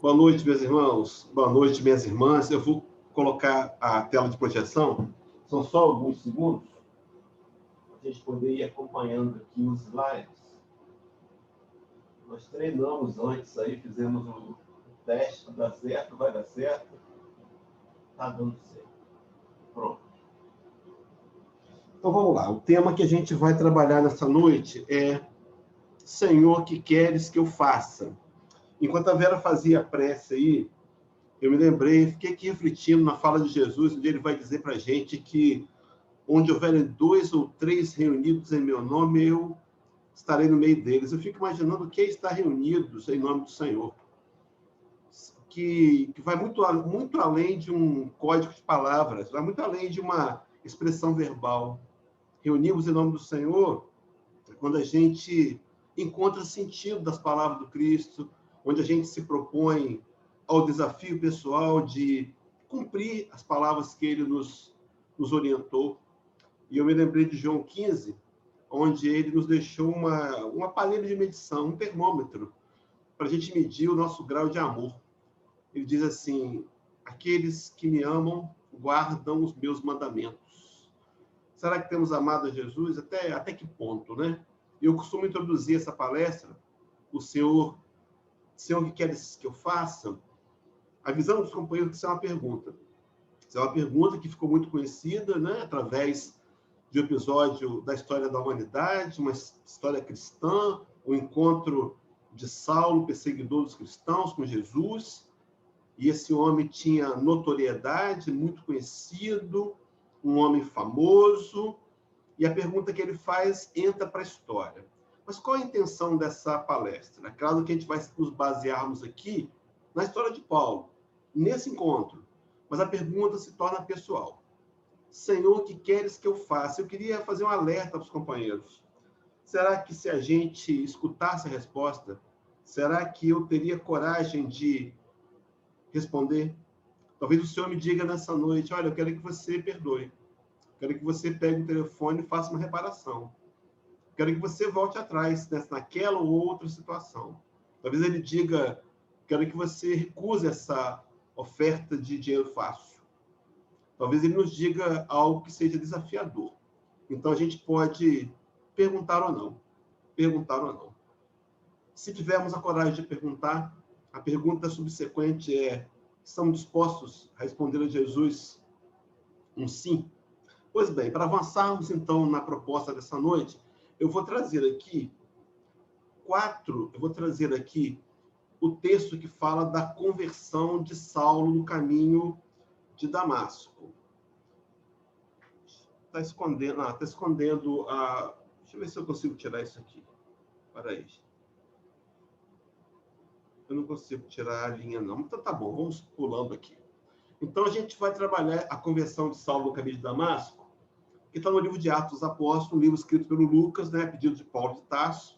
Boa noite, meus irmãos. Boa noite, minhas irmãs. Eu vou colocar a tela de projeção. São só alguns segundos para a gente poder ir acompanhando aqui os slides. Nós treinamos antes aí, fizemos o teste, dá certo, vai dar certo. Está dando certo. Pronto. Então vamos lá. O tema que a gente vai trabalhar nessa noite é Senhor, que queres que eu faça? Enquanto a Vera fazia a prece aí, eu me lembrei, fiquei aqui refletindo na fala de Jesus, onde ele vai dizer para a gente que onde houverem 2 ou 3 reunidos em meu nome, eu estarei no meio deles. Eu fico imaginando quem está reunidos em nome do Senhor, que vai muito além de um código de palavras, vai muito além de uma expressão verbal. Reunimos em nome do Senhor quando a gente encontra sentido das palavras do Cristo, onde a gente se propõe ao desafio pessoal de cumprir as palavras que ele nos orientou. E eu me lembrei de João 15, onde ele nos deixou um aparelho de medição, um termômetro, para a gente medir o nosso grau de amor. Ele diz assim: aqueles que me amam guardam os meus mandamentos. Será que temos amado a Jesus? Até que ponto, né? Eu costumo introduzir essa palestra, o Senhor, que queres que eu faça? Avisando os companheiros que isso é uma pergunta. Isso é uma pergunta que ficou muito conhecida, né? Através de um episódio da história da humanidade, uma história cristã, o encontro de Saulo, perseguidor dos cristãos, com Jesus. E esse homem tinha notoriedade, muito conhecido, um homem famoso. E a pergunta que ele faz entra para a história. Mas qual a intenção dessa palestra? É claro que a gente vai nos basearmos aqui na história de Paulo, nesse encontro. Mas a pergunta se torna pessoal. Senhor, o que queres que eu faça? Eu queria fazer um alerta para os companheiros. Será que se a gente escutasse a resposta, será que eu teria coragem de responder? Talvez o Senhor me diga nessa noite: olha, eu quero que você perdoe. Quero que você pegue o telefone e faça uma reparação. Quero que você volte atrás naquela ou outra situação. Talvez ele diga: quero que você recuse essa oferta de dinheiro fácil. Talvez ele nos diga algo que seja desafiador. Então a gente pode perguntar ou não. Perguntar ou não. Se tivermos a coragem de perguntar, a pergunta subsequente é: estamos dispostos a responder a Jesus um sim? Pois bem, para avançarmos então na proposta dessa noite, eu vou trazer aqui o texto que fala da conversão de Saulo no caminho de Damasco. Está escondendo a... Deixa eu ver se eu consigo tirar isso aqui. Para aí. Eu não consigo tirar a linha, não. Então tá bom, vamos pulando aqui. Então a gente vai trabalhar a conversão de Saulo no caminho de Damasco, que está no livro de Atos dos Apóstolos, um livro escrito pelo Lucas, né, pedido de Paulo de Tarso.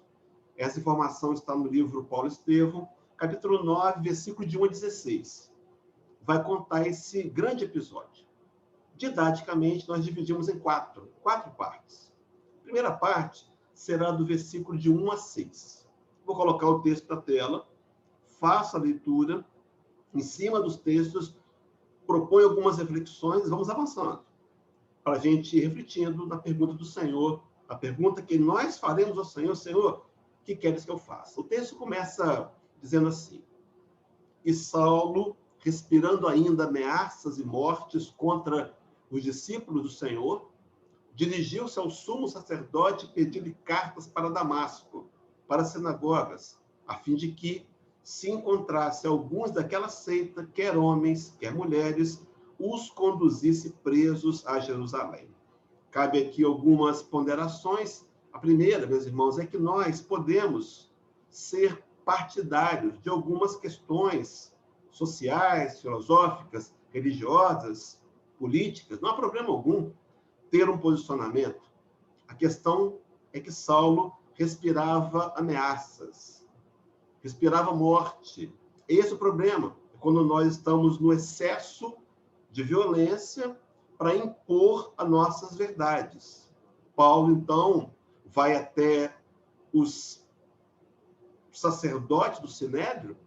Essa informação está no livro Paulo Estevão, capítulo 9, versículo de 1 a 16. Vai contar esse grande episódio. Didaticamente, nós dividimos em quatro partes. A primeira parte será do versículo de 1 a 6. Vou colocar o texto na tela, faço a leitura, em cima dos textos, proponho algumas reflexões e vamos avançando, para a gente ir refletindo na pergunta do Senhor, a pergunta que nós faremos ao Senhor: Senhor, o que queres que eu faça? O texto começa dizendo assim: e Saulo, respirando ainda ameaças e mortes contra os discípulos do Senhor, dirigiu-se ao sumo sacerdote e pediu-lhe cartas para Damasco, para as sinagogas, a fim de que, se encontrasse alguns daquela seita, quer homens, quer mulheres, os conduzisse presos a Jerusalém. Cabe aqui algumas ponderações. A primeira, meus irmãos, é que nós podemos ser partidários de algumas questões sociais, filosóficas, religiosas, políticas. Não há problema algum ter um posicionamento. A questão é que Saulo respirava ameaças, respirava morte. Esse é o problema, quando nós estamos no excesso de violência para impor as nossas verdades. Paulo, então, vai até os sacerdotes do Sinédrio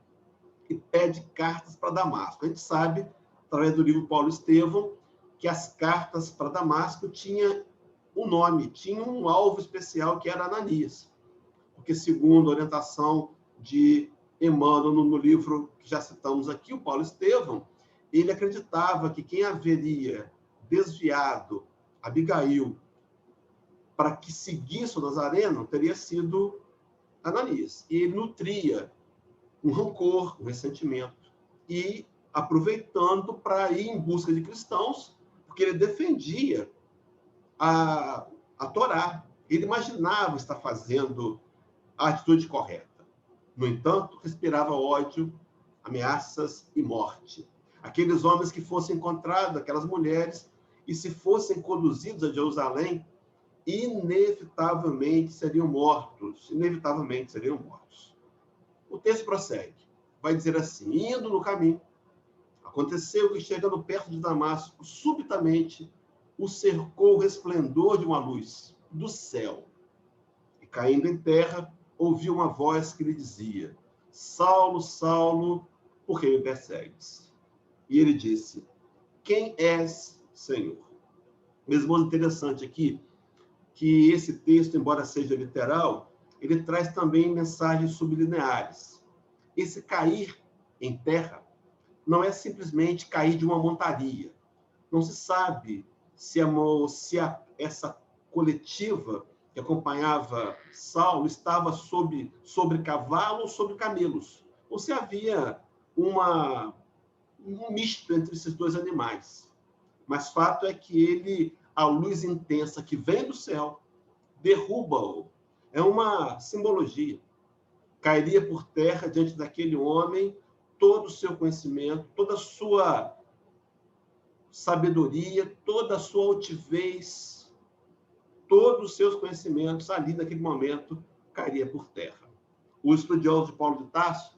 e pede cartas para Damasco. A gente sabe, através do livro Paulo Estevão, que as cartas para Damasco tinham um nome, tinham um alvo especial, que era Ananias. Porque, segundo a orientação de Emmanuel no livro que já citamos aqui, o Paulo Estevão, ele acreditava que quem haveria desviado Abigail para que seguisse o Nazareno teria sido Ananias. E ele nutria um rancor, um ressentimento, e aproveitando para ir em busca de cristãos, porque ele defendia a Torá. Ele imaginava estar fazendo a atitude correta. No entanto, respirava ódio, ameaças e morte. Aqueles homens que fossem encontrados, aquelas mulheres, e se fossem conduzidos a Jerusalém, inevitavelmente seriam mortos. Inevitavelmente seriam mortos. O texto prossegue. Vai dizer assim: indo no caminho, aconteceu que, chegando perto de Damasco, subitamente o cercou o resplendor de uma luz do céu. E, caindo em terra, ouviu uma voz que lhe dizia: Saulo, Saulo, por que me persegues? E ele disse: quem és, Senhor? Mesmo interessante aqui, que esse texto, embora seja literal, ele traz também mensagens sublineares. Esse cair em terra não é simplesmente cair de uma montaria. Não se sabe se essa coletiva que acompanhava Saulo estava sobre cavalo ou sobre camelos, ou se havia um misto entre esses dois animais. Mas fato é que a luz intensa que vem do céu, derruba-o. É uma simbologia. Cairia por terra diante daquele homem todo o seu conhecimento, toda a sua sabedoria, toda a sua altivez, todos os seus conhecimentos ali naquele momento cairia por terra. O estudioso de Paulo de Tarso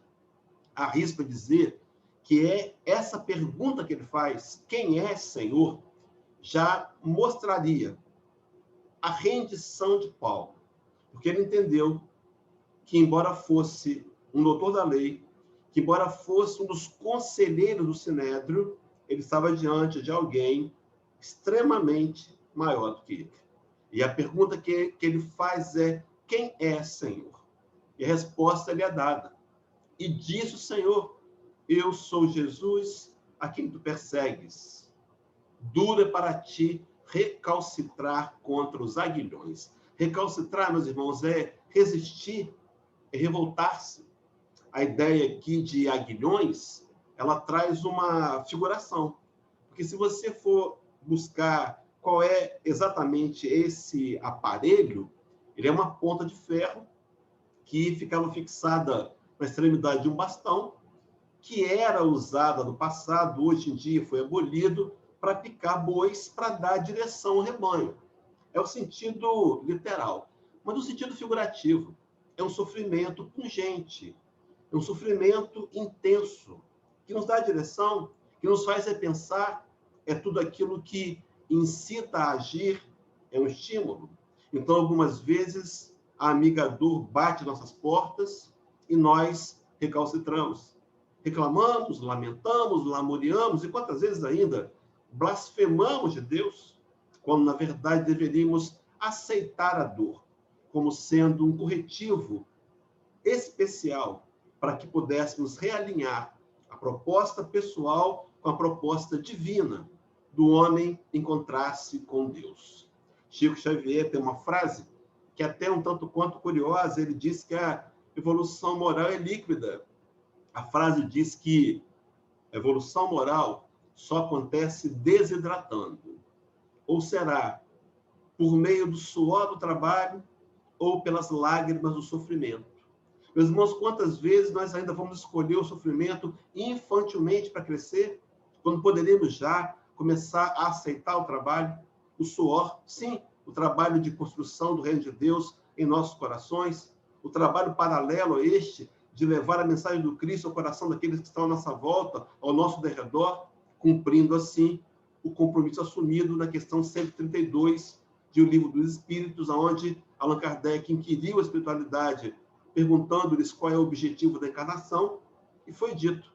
arrisca dizer que é essa pergunta que ele faz, quem é Senhor, já mostraria a rendição de Paulo, porque ele entendeu que, embora fosse um doutor da lei, que, embora fosse um dos conselheiros do Sinédrio, ele estava diante de alguém extremamente maior do que ele. E a pergunta que ele faz é: quem é Senhor? E a resposta lhe é dada. E disse o Senhor: eu sou Jesus a quem tu persegues. Duro é para ti recalcitrar contra os aguilhões. Recalcitrar, meus irmãos, é resistir, é revoltar-se. A ideia aqui de aguilhões, ela traz uma figuração. Porque se você for buscar qual é exatamente esse aparelho, ele é uma ponta de ferro que ficava fixada na extremidade de um bastão, que era usada no passado, hoje em dia foi abolido, para picar bois, para dar direção ao rebanho. É o sentido literal. Mas no sentido figurativo, é um sofrimento pungente, é um sofrimento intenso, que nos dá direção, que nos faz repensar, é tudo aquilo que incita a agir, é um estímulo. Então, algumas vezes, a amiga dor bate nossas portas e nós recalcitramos. Reclamamos, lamentamos, lamuriamos e quantas vezes ainda blasfemamos de Deus, quando na verdade deveríamos aceitar a dor como sendo um corretivo especial para que pudéssemos realinhar a proposta pessoal com a proposta divina do homem encontrar-se com Deus. Chico Xavier tem uma frase que é até um tanto quanto curiosa. Ele diz que a evolução moral é líquida. A frase diz que a evolução moral só acontece desidratando. Ou será por meio do suor do trabalho ou pelas lágrimas do sofrimento. Meus irmãos, quantas vezes nós ainda vamos escolher o sofrimento infantilmente para crescer, quando poderíamos já começar a aceitar o trabalho, o suor, sim, o trabalho de construção do reino de Deus em nossos corações, o trabalho paralelo a este, de levar a mensagem do Cristo ao coração daqueles que estão à nossa volta, ao nosso derredor, cumprindo assim o compromisso assumido na questão 132 de O Livro dos Espíritos, onde Allan Kardec inquiriu a espiritualidade, perguntando-lhes qual é o objetivo da encarnação, e foi dito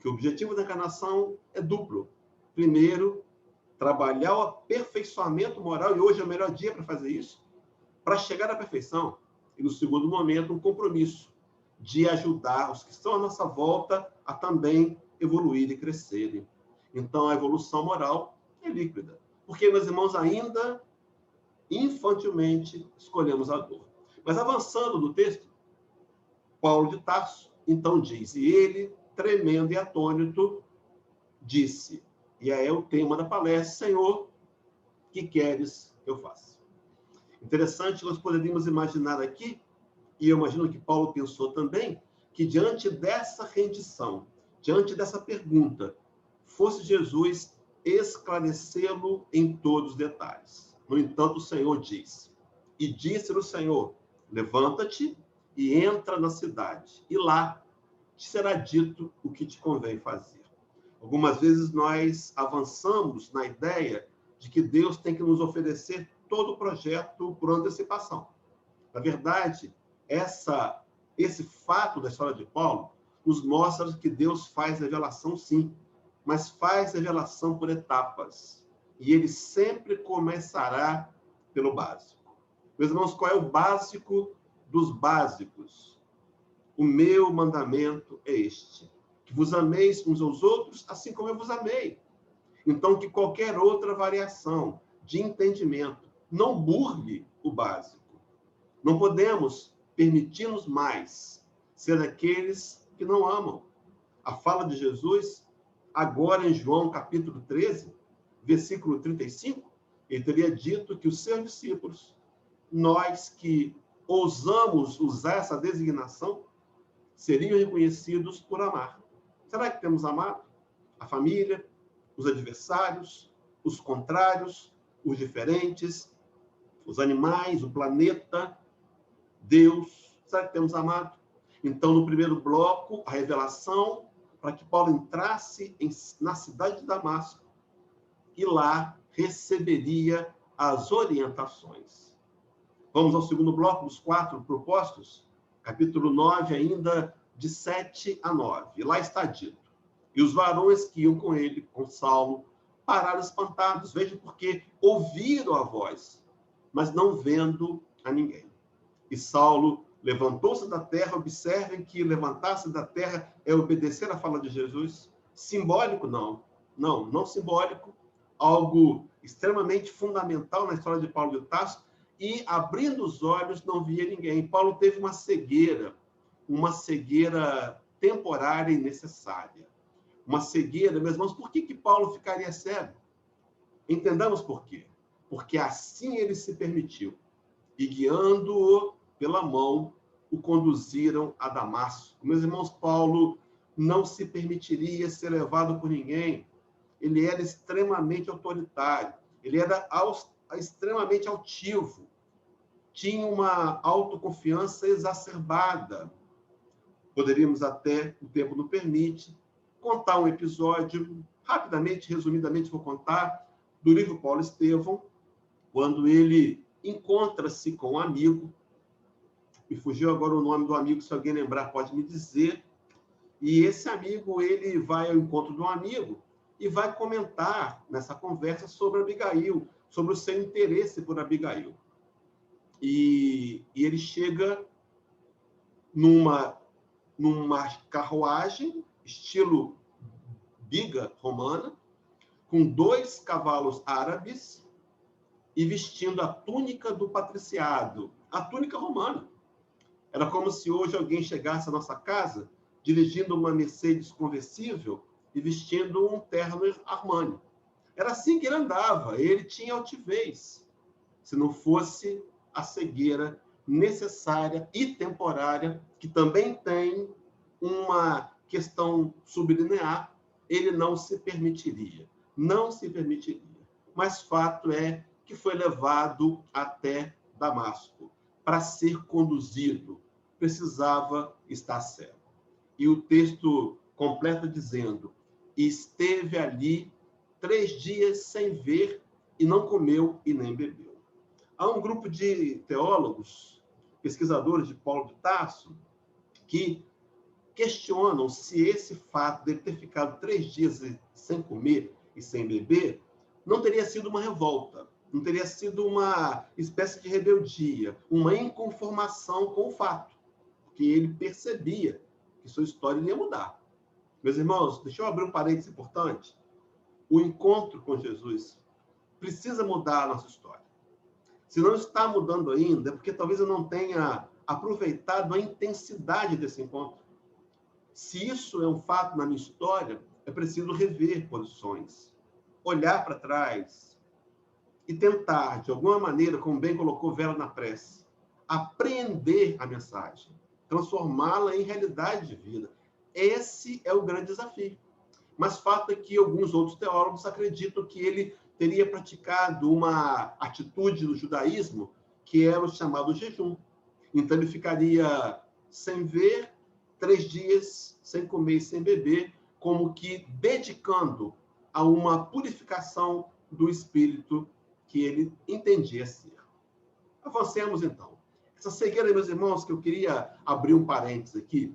que o objetivo da encarnação é duplo. Primeiro, trabalhar o aperfeiçoamento moral, e hoje é o melhor dia para fazer isso, para chegar à perfeição. E, no segundo momento, um compromisso de ajudar os que estão à nossa volta a também evoluir e crescerem. Então, a evolução moral é líquida. Porque, meus irmãos, ainda infantilmente escolhemos a dor. Mas, avançando no texto, Paulo de Tarso, então, diz, e ele, tremendo e atônito, disse, e aí é o tema da palestra, Senhor, que queres que eu faça? Interessante, nós poderíamos imaginar aqui, e eu imagino que Paulo pensou também, que diante dessa rendição, diante dessa pergunta, fosse Jesus esclarecê-lo em todos os detalhes. No entanto, o Senhor diz, e disse-lhe o Senhor, levanta-te e entra na cidade, e lá te será dito o que te convém fazer. Algumas vezes nós avançamos na ideia de que Deus tem que nos oferecer todo o projeto por antecipação. Na verdade, esse fato da história de Paulo nos mostra que Deus faz revelação, sim, mas faz revelação por etapas. E ele sempre começará pelo básico. Meus irmãos, qual é o básico dos básicos? O meu mandamento é este, que vos ameis uns aos outros, assim como eu vos amei. Então, que qualquer outra variação de entendimento não burle o básico. Não podemos permitir-nos mais ser aqueles que não amam. A fala de Jesus, agora em João capítulo 13, versículo 35, ele teria dito que os seus discípulos, nós que ousamos usar essa designação, seriam reconhecidos por amar. Será que temos amado a família, os adversários, os contrários, os diferentes, os animais, o planeta, Deus? Será que temos amado? Então, no primeiro bloco, a revelação para que Paulo entrasse na cidade de Damasco e lá receberia as orientações. Vamos ao segundo bloco dos 4 propostos, capítulo 9, ainda de 7 a 9. Lá está dito, e os varões que iam com ele, com Saulo, pararam espantados, vejam, porque ouviram a voz, mas não vendo a ninguém. E Saulo levantou-se da terra, observem que levantar-se da terra é obedecer à fala de Jesus. Simbólico? Não simbólico. Algo extremamente fundamental na história de Paulo de Tarso. E, abrindo os olhos, não via ninguém. Paulo teve uma cegueira temporária e necessária. Uma cegueira, meus irmãos, por que Paulo ficaria cego? Entendamos por quê. Porque assim ele se permitiu. E guiando-o pela mão, o conduziram a Damasco. Meus irmãos, Paulo não se permitiria ser levado por ninguém. Ele era extremamente autoritário. Ele era extremamente altivo. Tinha uma autoconfiança exacerbada. Poderíamos até, o tempo não permite, contar um episódio, rapidamente, resumidamente vou contar, do livro Paulo Estevão, quando ele encontra-se com um amigo, me fugiu agora o nome do amigo, se alguém lembrar pode me dizer, e esse amigo, ele vai ao encontro de um amigo e vai comentar nessa conversa sobre Abigail, sobre o seu interesse por Abigail. E ele chega numa carruagem, estilo biga romana, com 2 cavalos árabes e vestindo a túnica do patriciado, a túnica romana. Era como se hoje alguém chegasse à nossa casa dirigindo uma Mercedes conversível e vestindo um terno Armani. Era assim que ele andava, ele tinha altivez, se não fosse a cegueira necessária e temporária, que também tem uma questão sublinear, ele não se permitiria. Mas fato é que foi levado até Damasco para ser conduzido. Precisava estar cego. E o texto completa dizendo, esteve ali 3 dias sem ver e não comeu e nem bebeu. Há um grupo de teólogos, pesquisadores de Paulo de Tarso, que questionam se esse fato dele ter ficado 3 dias sem comer e sem beber não teria sido uma revolta, não teria sido uma espécie de rebeldia, uma inconformação com o fato, porque ele percebia que sua história ia mudar. Meus irmãos, deixa eu abrir um parênteses importante. O encontro com Jesus precisa mudar a nossa história. Se não está mudando ainda, é porque talvez eu não tenha aproveitado a intensidade desse encontro. Se isso é um fato na minha história, é preciso rever posições, olhar para trás e tentar, de alguma maneira, como bem colocou Vera na prece, apreender a mensagem, transformá-la em realidade de vida. Esse é o grande desafio. Mas fato é que alguns outros teólogos acreditam que ele teria praticado uma atitude no judaísmo que era o chamado jejum. Então ele ficaria sem ver, 3 dias sem comer e sem beber, como que dedicando a uma purificação do espírito que ele entendia ser. Avancemos, então. Essa cegueira, meus irmãos, que eu queria abrir um parênteses aqui,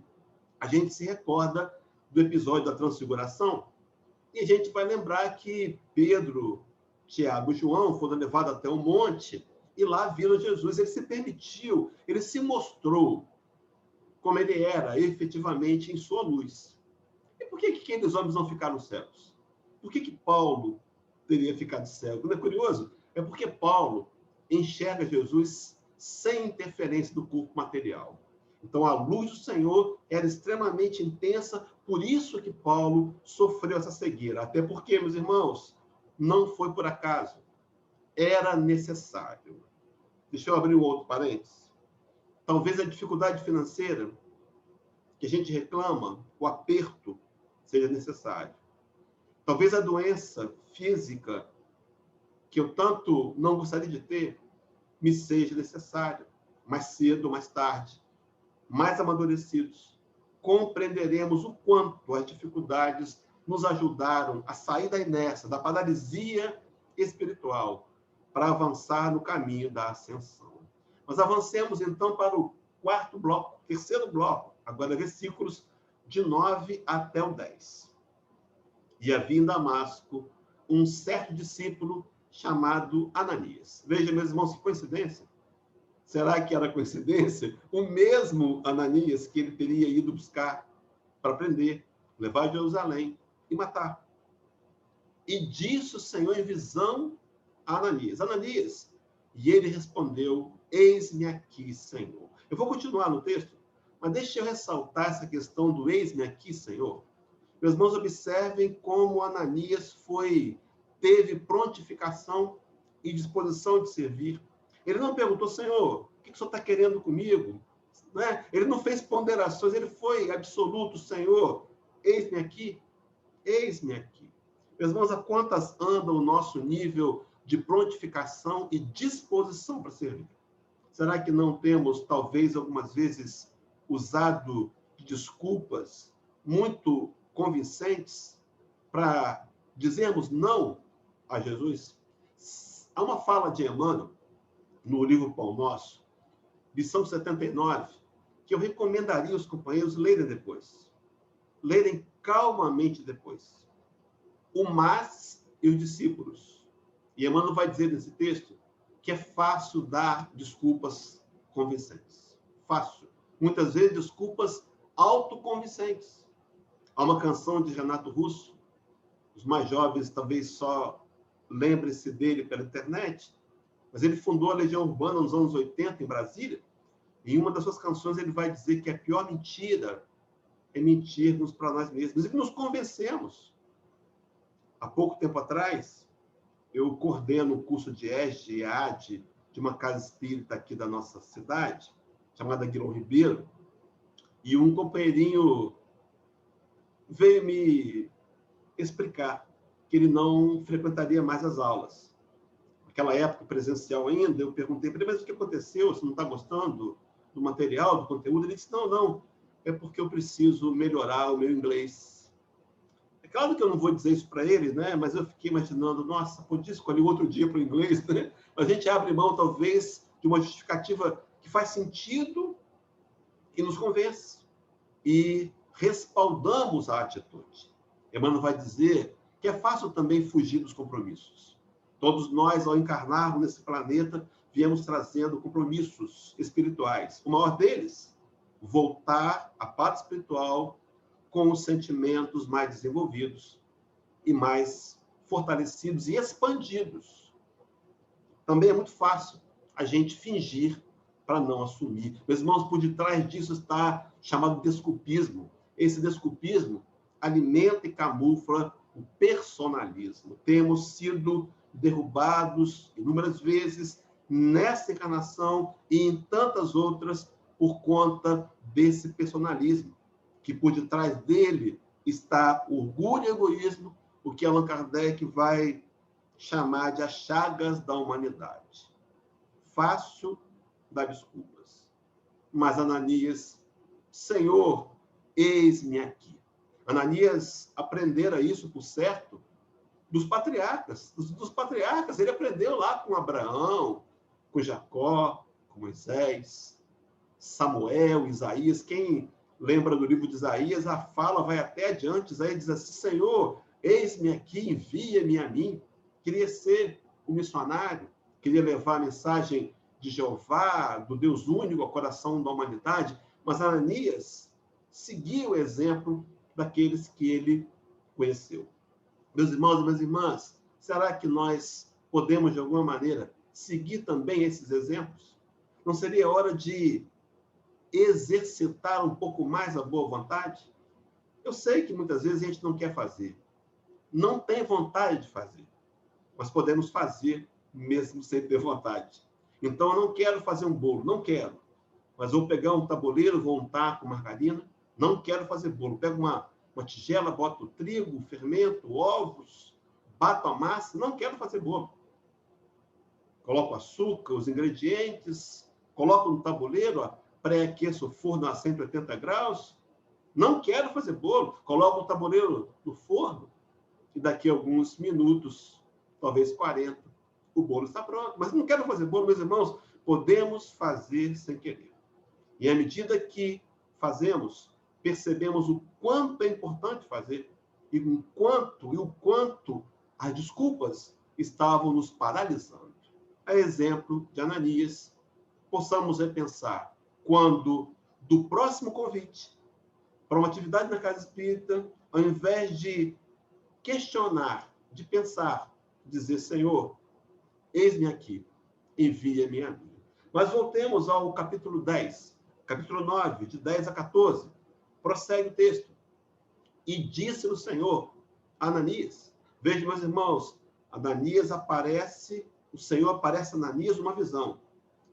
a gente se recorda do episódio da Transfiguração e a gente vai lembrar que Pedro, Tiago e João foram levados até o monte e lá viram Jesus. Ele se permitiu, ele se mostrou como ele era efetivamente em sua luz. E por que aqueles homens não ficaram cegos? Por que Paulo teria ficado cego? Não é curioso? É porque Paulo enxerga Jesus sem interferência do corpo material. Então, a luz do Senhor era extremamente intensa, por isso que Paulo sofreu essa cegueira. Até porque, meus irmãos, não foi por acaso. Era necessário. Deixa eu abrir um outro parênteses. Talvez a dificuldade financeira que a gente reclama, o aperto, seja necessário. Talvez a doença física que eu tanto não gostaria de ter, me seja necessária. Mais cedo ou mais tarde, mais amadurecidos, compreenderemos o quanto as dificuldades nos ajudaram a sair da inércia, da paralisia espiritual, para avançar no caminho da ascensão. Mas avancemos, então, para o quarto bloco, terceiro bloco, agora versículos de 9 até o 10. E havia em Damasco um certo discípulo chamado Ananias. Veja, meus irmãos, que coincidência. Será que era coincidência? O mesmo Ananias que ele teria ido buscar para prender, levar a Jerusalém e matar. E disse o Senhor em visão a Ananias: Ananias. E ele respondeu: eis-me aqui, Senhor. Eu vou continuar no texto, mas deixa eu ressaltar essa questão do eis-me aqui, Senhor. Meus irmãos, observem como Ananias teve prontificação e disposição de servir. Ele não perguntou: Senhor, o que o Senhor está querendo comigo? Né? Ele não fez ponderações, ele foi absoluto: Senhor, eis-me aqui, eis-me aqui. Meus irmãos, a quantas anda o nosso nível de prontificação e disposição para servir? Será que não temos, talvez, algumas vezes, usado de desculpas muito convincentes para dizermos não a Jesus? Há uma fala de Emmanuel, no livro Pão Nosso, lição 79, que eu recomendaria aos companheiros lerem depois. Lerem calmamente depois. O mas e os discípulos. E Emmanuel vai dizer nesse texto que é fácil dar desculpas convincentes. Fácil. Muitas vezes, desculpas autoconvincentes. Há uma canção de Renato Russo, os mais jovens talvez só lembrem-se dele pela internet, mas ele fundou a Legião Urbana nos anos 80, em Brasília, e em uma das suas canções ele vai dizer que a pior mentira é mentirmos para nós mesmos, e nos convencemos. Há pouco tempo atrás, eu coordeno um curso de ESG e EAD de uma casa espírita aqui da nossa cidade, chamada Guilherme Ribeiro, e um companheirinho veio me explicar que ele não frequentaria mais as aulas. Naquela época presencial ainda, eu perguntei para ele: mas o que aconteceu? Você não está gostando do material, do conteúdo? Ele disse: não, é porque eu preciso melhorar o meu inglês. É claro que eu não vou dizer isso para ele, né? Mas eu fiquei imaginando: nossa, podia escolher outro dia para o inglês, né? A gente abre mão, talvez, de uma justificativa que faz sentido e nos convence. E respaldamos a atitude. Emmanuel vai dizer que é fácil também fugir dos compromissos. Todos nós, ao encarnarmos nesse planeta, viemos trazendo compromissos espirituais. O maior deles, voltar à paz espiritual com os sentimentos mais desenvolvidos e mais fortalecidos e expandidos. Também é muito fácil a gente fingir para não assumir. Meus irmãos, por detrás disso está chamado desculpismo. Esse desculpismo alimenta e camufla o personalismo. Temos sido derrubados inúmeras vezes nessa encarnação e em tantas outras por conta desse personalismo, que por detrás dele está orgulho e egoísmo, o que Allan Kardec vai chamar de as chagas da humanidade. Fácil dar desculpas. Mas Ananias, Senhor, eis-me aqui. Ananias aprendera isso, por certo, dos patriarcas. Dos patriarcas, ele aprendeu lá com Abraão, com Jacó, com Moisés, Samuel, Isaías. Quem lembra do livro de Isaías, a fala vai até adiante. Isaías diz assim: Senhor, eis-me aqui, envia-me a mim. Queria ser um missionário, queria levar a mensagem de Jeová, do Deus único, ao coração da humanidade, mas Ananias seguiu o exemplo daqueles que ele conheceu. Meus irmãos e minhas irmãs, será que nós podemos, de alguma maneira, seguir também esses exemplos? Não seria hora de exercitar um pouco mais a boa vontade? Eu sei que muitas vezes a gente não quer fazer, não tem vontade de fazer, mas podemos fazer mesmo sem ter vontade. Então, eu não quero fazer um bolo, não quero, mas vou pegar um tabuleiro, vou untar com margarina, não quero fazer bolo. Pego uma tigela, boto trigo, fermento, ovos, bato a massa, não quero fazer bolo. Coloco açúcar, os ingredientes, coloco no tabuleiro, pré-aqueço o forno a 180 graus, não quero fazer bolo. Coloco o tabuleiro no forno e daqui a alguns minutos, talvez 40, o bolo está pronto. Mas não quero fazer bolo, meus irmãos, podemos fazer sem querer. E à medida que fazemos, percebemos o quanto é importante fazer e o quanto as desculpas estavam nos paralisando. A exemplo de Ananias, possamos repensar quando, do próximo convite para uma atividade na casa espírita, ao invés de questionar, de pensar, dizer: Senhor, eis-me aqui, envia-me a mim. Mas voltemos ao capítulo 10, capítulo 9, de 10 a 14. Prossegue o texto. E disse o Senhor a Ananias. Veja, meus irmãos, o Senhor aparece a Ananias numa visão.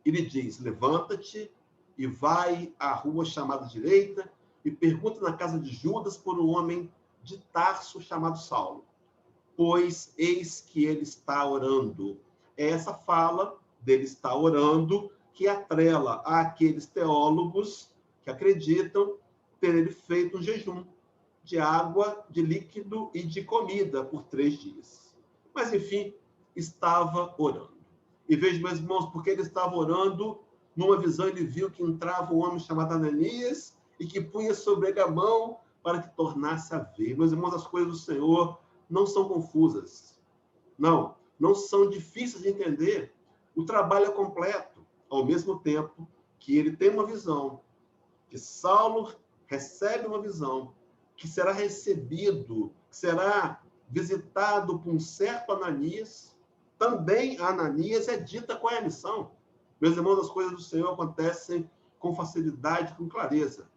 Ele diz: levanta-te e vai à rua chamada direita e pergunta na casa de Judas por um homem de Tarso chamado Saulo, pois eis que ele está orando. É essa fala dele estar orando que atrela àqueles teólogos que acreditam ter ele feito um jejum de água, de líquido e de comida por 3 dias. Mas, enfim, estava orando. E veja, meus irmãos, porque ele estava orando, numa visão ele viu que entrava um homem chamado Ananias e que punha sobre ele a mão para que tornasse a ver. Meus irmãos, as coisas do Senhor não são confusas. Não são difíceis de entender. O trabalho é completo, ao mesmo tempo que ele tem uma visão, que Saulo recebe uma visão, que será recebido, que será visitado por um certo Ananias. Também a Ananias é dita qual é a missão. Meus irmãos, as coisas do Senhor acontecem com facilidade, com clareza.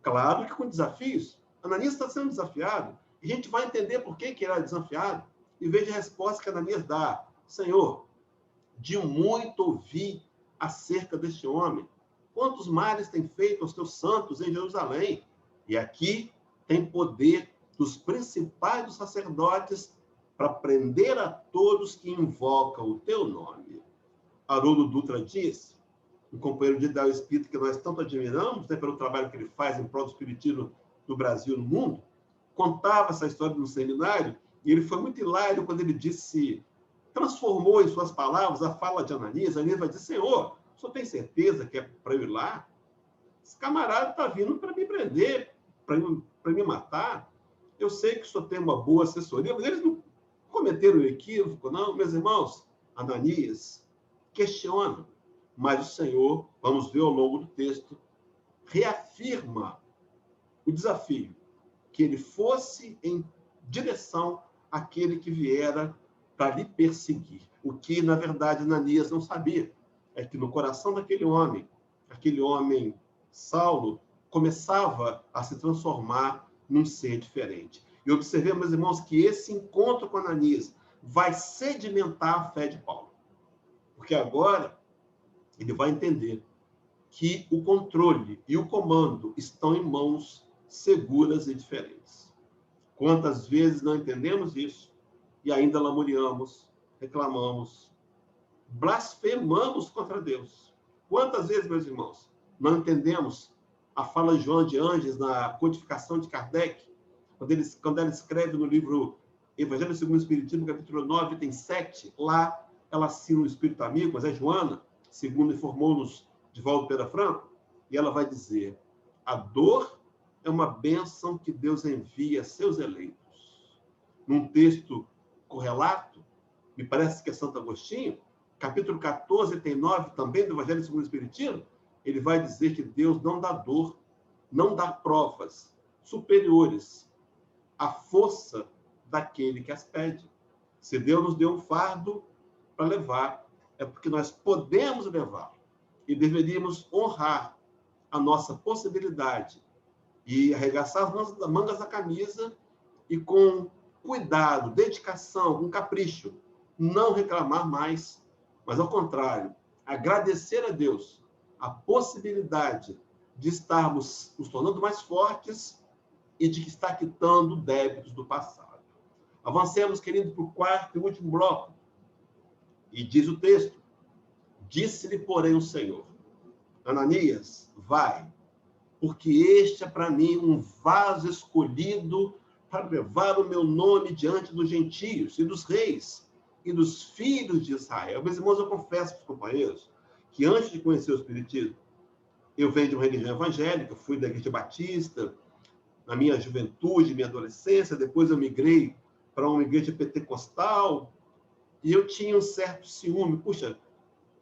Claro que com desafios. Ananias está sendo desafiado. E a gente vai entender por que ele era desafiado. E veja a resposta que Ananias dá. Senhor, de muito ouvi acerca deste homem. Quantos males tem feito aos teus santos em Jerusalém? E aqui tem poder dos principais dos sacerdotes para prender a todos que invocam o teu nome. Haroldo Dutra diz, um companheiro de ideal espírita que nós tanto admiramos, né, pelo trabalho que ele faz em prol do espiritismo no Brasil e no mundo, contava essa história no seminário, e ele foi muito hilário quando ele transformou em suas palavras a fala de Ananias. Ananias vai dizer: Senhor, o senhor tem certeza que é para eu ir lá? Esse camarada está vindo para me prender, me matar, eu sei que o senhor tem uma boa assessoria, mas eles não cometeram um equívoco, não. Meus irmãos, Ananias questiona, mas o Senhor, vamos ver ao longo do texto, reafirma o desafio, que ele fosse em direção àquele que viera para lhe perseguir. O que, na verdade, Ananias não sabia é que no coração daquele homem, Saulo, começava a se transformar num ser diferente. E observemos, irmãos, que esse encontro com Ananias vai sedimentar a fé de Paulo. Porque agora ele vai entender que o controle e o comando estão em mãos seguras e diferentes. Quantas vezes não entendemos isso e ainda lamuriamos, reclamamos, blasfemamos contra Deus? Quantas vezes, meus irmãos, não entendemos a fala de João de Anges na codificação de Kardec, quando ela escreve no livro Evangelho segundo o Espiritismo, capítulo 9, item 7, lá ela assina o Espírito Amigo, mas é Joana, segundo informou-nos Divaldo Pereira Franco, e ela vai dizer: a dor é uma bênção que Deus envia a seus eleitos. Num texto correlato, me parece que é Santo Agostinho, capítulo 14, item 9, também do Evangelho segundo o Espiritismo, ele vai dizer que Deus não dá dor, não dá provas superiores à força daquele que as pede. Se Deus nos deu um fardo para levar, é porque nós podemos levar e deveríamos honrar a nossa possibilidade e arregaçar as mangas da camisa e com cuidado, dedicação, com capricho, não reclamar mais, mas ao contrário, agradecer a Deus a possibilidade de estarmos nos tornando mais fortes e de estar quitando débitos do passado. Avancemos, querido, para o quarto e último bloco. E diz o texto: disse-lhe, porém, o Senhor: Ananias, vai, porque este é para mim um vaso escolhido para levar o meu nome diante dos gentios e dos reis e dos filhos de Israel. Meus irmãos, eu confesso para os companheiros que antes de conhecer o Espiritismo, eu venho de uma religião evangélica, fui da Igreja Batista, na minha juventude, minha adolescência, depois eu migrei para uma igreja pentecostal, e eu tinha um certo ciúme. Puxa,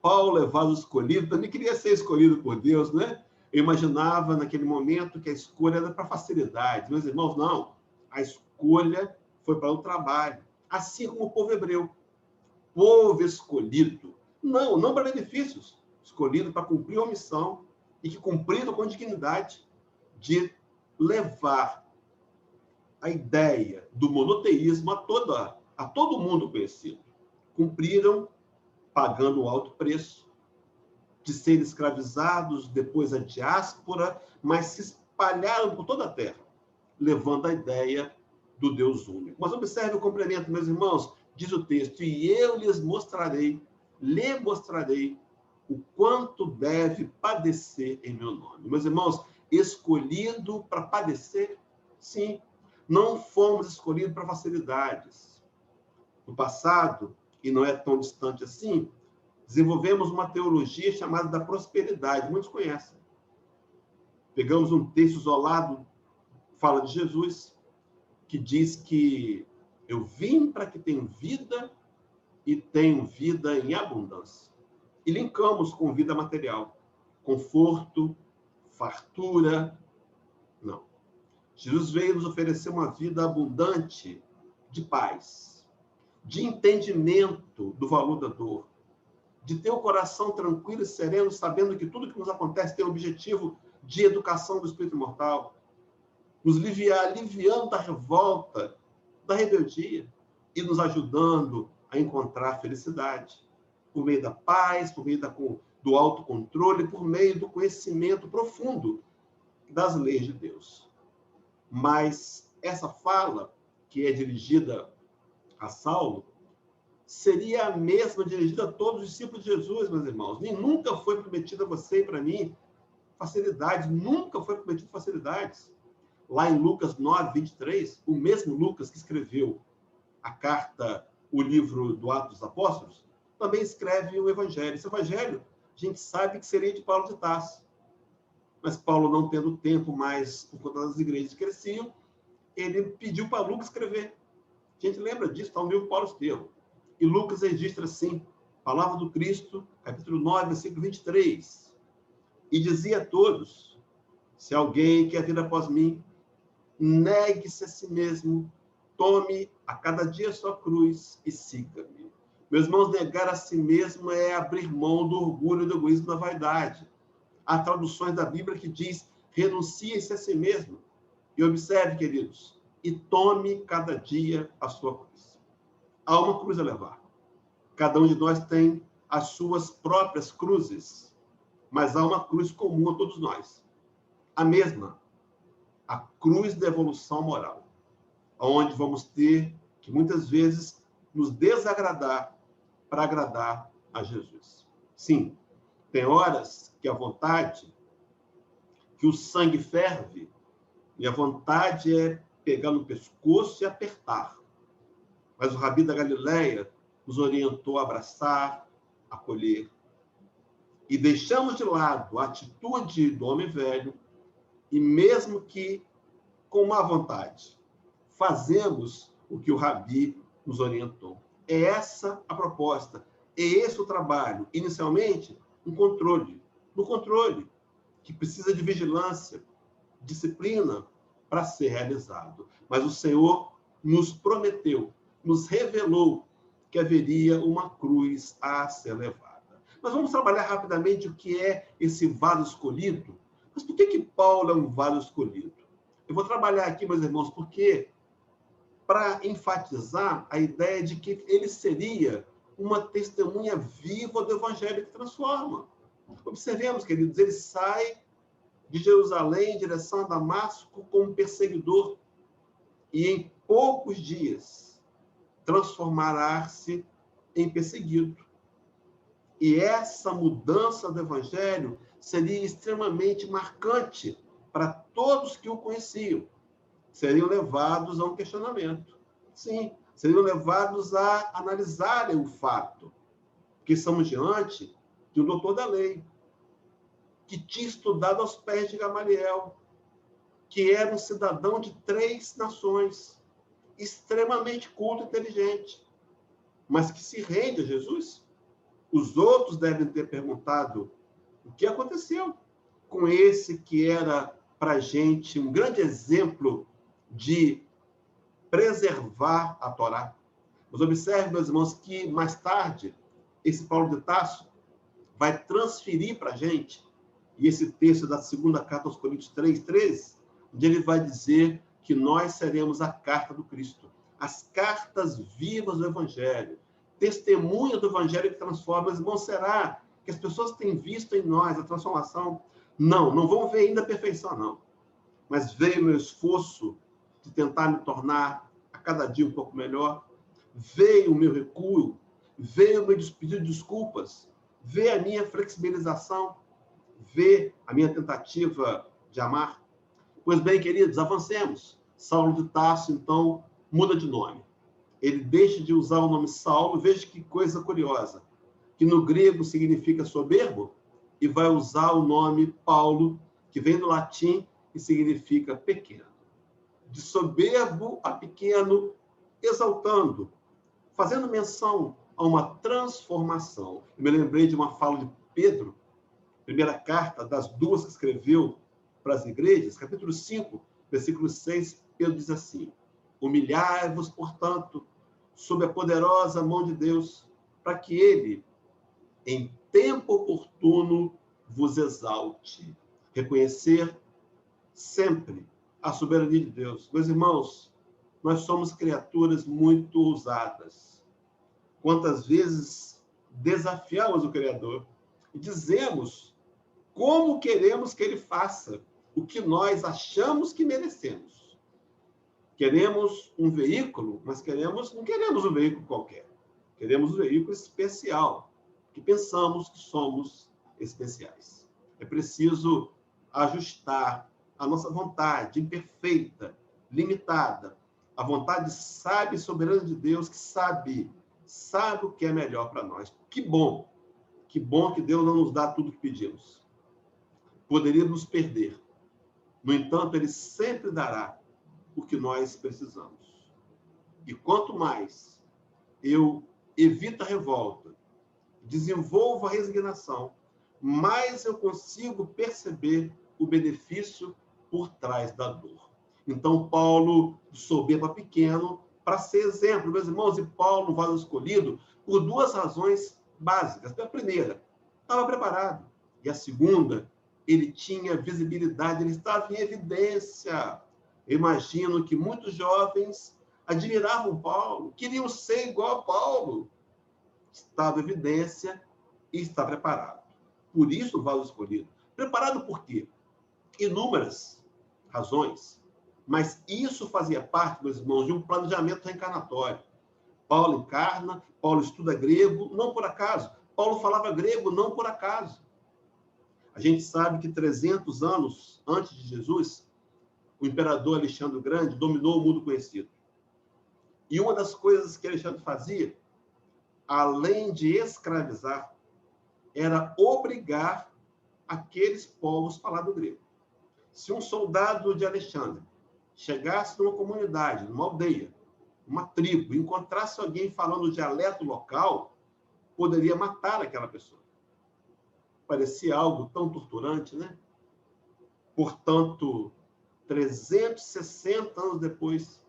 Paulo é vaso escolhido, também queria ser escolhido por Deus, né? Eu imaginava naquele momento que a escolha era para facilidade. Meus irmãos, não. A escolha foi para o trabalho. Assim como o povo hebreu. Povo escolhido. Não para benefícios. Escolhido para cumprir uma missão e que cumpriram com dignidade de levar a ideia do monoteísmo a todo mundo conhecido. Cumpriram pagando um alto preço, de serem escravizados, depois a diáspora, mas se espalharam por toda a terra, levando a ideia do Deus único. Mas observe o complemento, meus irmãos, diz o texto: e eu lhe mostrarei o quanto deve padecer em meu nome. Meus irmãos, escolhido para padecer? Sim. Não fomos escolhidos para facilidades. No passado, e não é tão distante assim, desenvolvemos uma teologia chamada da prosperidade. Muitos conhecem. Pegamos um texto isolado, fala de Jesus, que diz que eu vim para que tenham vida e tenham vida em abundância. E linkamos com vida material, conforto, fartura. Não. Jesus veio nos oferecer uma vida abundante de paz, de entendimento do valor da dor, de ter o coração tranquilo e sereno, sabendo que tudo que nos acontece tem o objetivo de educação do espírito mortal, nos aliviando da revolta, da rebeldia e nos ajudando a encontrar felicidade por meio da paz, por meio do autocontrole, por meio do conhecimento profundo das leis de Deus. Mas essa fala, que é dirigida a Saulo, seria a mesma dirigida a todos os discípulos de Jesus, meus irmãos. Nem nunca foi prometida a você e para mim facilidade, nunca foi prometido facilidades. Lá em Lucas 9, 23, o mesmo Lucas que escreveu a carta, o livro do Atos dos Apóstolos, também escreve o Evangelho. Esse Evangelho, a gente sabe que seria de Paulo de Tarso. Mas Paulo, não tendo tempo mais, por conta das igrejas que cresciam, ele pediu para Lucas escrever. A gente lembra disso, está no livro Paulo Estevão. E Lucas registra assim, Palavra do Cristo, capítulo 9, versículo 23. E dizia a todos, se alguém quer vir após mim, negue-se a si mesmo, tome a cada dia a sua cruz e siga-me. Meus irmãos, negar a si mesmo é abrir mão do orgulho, do egoísmo, da vaidade. Há traduções da Bíblia que diz, renuncie-se a si mesmo. E observe, queridos, e tome cada dia a sua cruz. Há uma cruz a levar. Cada um de nós tem as suas próprias cruzes, mas há uma cruz comum a todos nós. A mesma, a cruz da evolução moral, onde vamos ter que muitas vezes nos desagradar para agradar a Jesus. Sim, tem horas que a vontade, que o sangue ferve, e a vontade é pegar no pescoço e apertar. Mas o Rabi da Galileia nos orientou a abraçar, acolher. E deixamos de lado a atitude do homem velho, e mesmo que com má vontade, fazemos o que o Rabi nos orientou. É essa a proposta, é esse o trabalho. Inicialmente, um controle. No controle, que precisa de vigilância, disciplina para ser realizado. Mas o Senhor nos prometeu, nos revelou que haveria uma cruz a ser levada. Mas vamos trabalhar rapidamente o que é esse vaso escolhido. Mas por que Paulo é um vaso escolhido? Eu vou trabalhar aqui, meus irmãos, porque para enfatizar a ideia de que ele seria uma testemunha viva do evangelho que transforma. Observemos, queridos, ele sai de Jerusalém em direção a Damasco como perseguidor e em poucos dias transformará-se em perseguido. E essa mudança do evangelho seria extremamente marcante para todos que o conheciam. Seriam levados a um questionamento. Sim, seriam levados a analisarem o fato, porque estamos diante de um doutor da lei, que tinha estudado aos pés de Gamaliel, que era um cidadão de 3 nações, extremamente culto e inteligente, mas que se rende a Jesus. Os outros devem ter perguntado o que aconteceu com esse que era, para a gente, um grande exemplo de preservar a Torá. Mas observe, meus irmãos, que mais tarde, esse Paulo de Tarso vai transferir para a gente, e esse texto da segunda carta aos Coríntios 3:13, onde ele vai dizer que nós seremos a carta do Cristo, as cartas vivas do Evangelho, testemunha do Evangelho que transforma. Mas, irmão, será que as pessoas têm visto em nós a transformação? Não, não vão ver ainda a perfeição, não. Mas veio o meu esforço de tentar me tornar a cada dia um pouco melhor, veio o meu recuo, veio o meu pedido de desculpas, veio a minha flexibilização, veio a minha tentativa de amar. Pois bem, queridos, avancemos. Saulo de Tarso, então, muda de nome. Ele deixa de usar o nome Saulo, veja que coisa curiosa, que no grego significa soberbo, e vai usar o nome Paulo, que vem do latim e significa pequeno. De soberbo a pequeno, exaltando, fazendo menção a uma transformação. Eu me lembrei de uma fala de Pedro, primeira carta das 2 que escreveu para as igrejas, capítulo 5, versículo 6, Pedro diz assim: humilhai-vos, portanto, sob a poderosa mão de Deus, para que ele, em tempo oportuno, vos exalte. Reconhecer sempre a soberania de Deus. Meus irmãos, nós somos criaturas muito ousadas. Quantas vezes desafiamos o Criador e dizemos como queremos que ele faça o que nós achamos que merecemos. Queremos um veículo, mas não queremos um veículo qualquer. Queremos um veículo especial, que pensamos que somos especiais. É preciso ajustar a nossa vontade imperfeita, limitada, a vontade sábia e soberana de Deus, que sabe o que é melhor para nós. Que bom que Deus não nos dá tudo o que pedimos. poderíamos perder. No entanto, ele sempre dará o que nós precisamos. E quanto mais eu evito a revolta, desenvolvo a resignação, mais eu consigo perceber o benefício por trás da dor. Então, Paulo, soberba pequeno, para ser exemplo, meus irmãos, e Paulo, no vaso escolhido, por duas razões básicas. A primeira, estava preparado. E a segunda, ele tinha visibilidade, ele estava em evidência. Eu imagino que muitos jovens admiravam Paulo, queriam ser igual a Paulo. Estava em evidência e está preparado. Por isso o vaso escolhido. Preparado por quê? Inúmeras razões. Mas isso fazia parte, meus irmãos, de um planejamento reencarnatório. Paulo encarna, Paulo estuda grego, não por acaso. Paulo falava grego, não por acaso. A gente sabe que 300 anos antes de Jesus, o imperador Alexandre o Grande dominou o mundo conhecido. E uma das coisas que Alexandre fazia, além de escravizar, era obrigar aqueles povos a falar do grego. Se um soldado de Alexandre chegasse numa comunidade, numa aldeia, uma tribo, encontrasse alguém falando o dialeto local, poderia matar aquela pessoa. Parecia algo tão torturante, né? Portanto, 360 anos depois,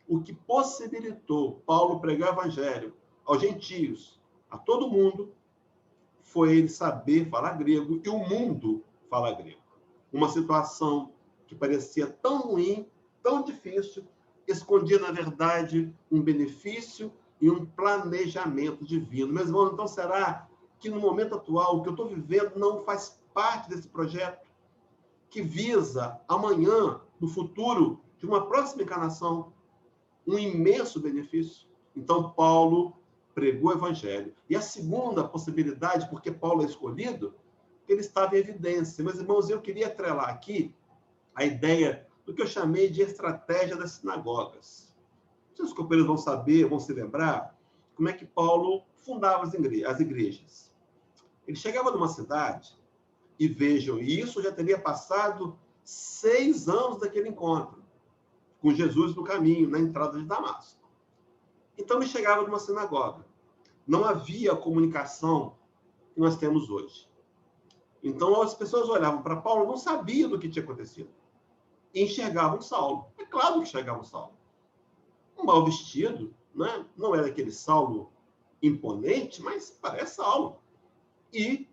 o que possibilitou Paulo pregar o evangelho aos gentios, a todo mundo, foi ele saber falar grego e o mundo falar grego. Uma situação que parecia tão ruim, tão difícil, escondia, na verdade, um benefício e um planejamento divino. Meus irmãos, então será que no momento atual, o que eu estou vivendo não faz parte desse projeto que visa amanhã, no futuro, de uma próxima encarnação, um imenso benefício? Então, Paulo pregou o evangelho. E a segunda possibilidade, porque Paulo é escolhido, ele estava em evidência. Meus irmãos, eu queria atrelar aqui a ideia do que eu chamei de estratégia das sinagogas. Os companheiros vão saber, vão se lembrar, como é que Paulo fundava as igrejas. Ele chegava numa cidade, e vejam, isso já teria passado 6 anos daquele encontro, com Jesus no caminho, na entrada de Damasco. Então, ele chegava numa sinagoga. Não havia a comunicação que nós temos hoje. Então, as pessoas olhavam para Paulo, não sabiam do que tinha acontecido. E enxergavam Saulo. É claro que enxergavam Saulo. Um mal vestido, né? Não era aquele Saulo imponente, mas parece Saulo. E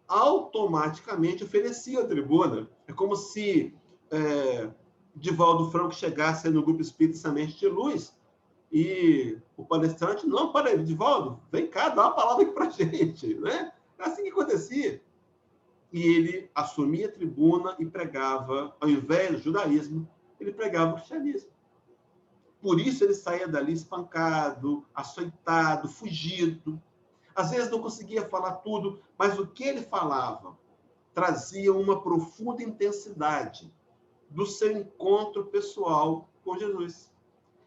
automaticamente oferecia a tribuna. É como se Divaldo Franco chegasse no grupo Espírita Semente de Luz e o palestrante, não, para aí, Divaldo, vem cá, dá uma palavra aqui para a gente. Né? É assim que acontecia. E ele assumia a tribuna e pregava, ao invés do judaísmo, ele pregava o cristianismo. Por isso ele saía dali espancado, açoitado, fugido. Às vezes não conseguia falar tudo, mas o que ele falava trazia uma profunda intensidade do seu encontro pessoal com Jesus.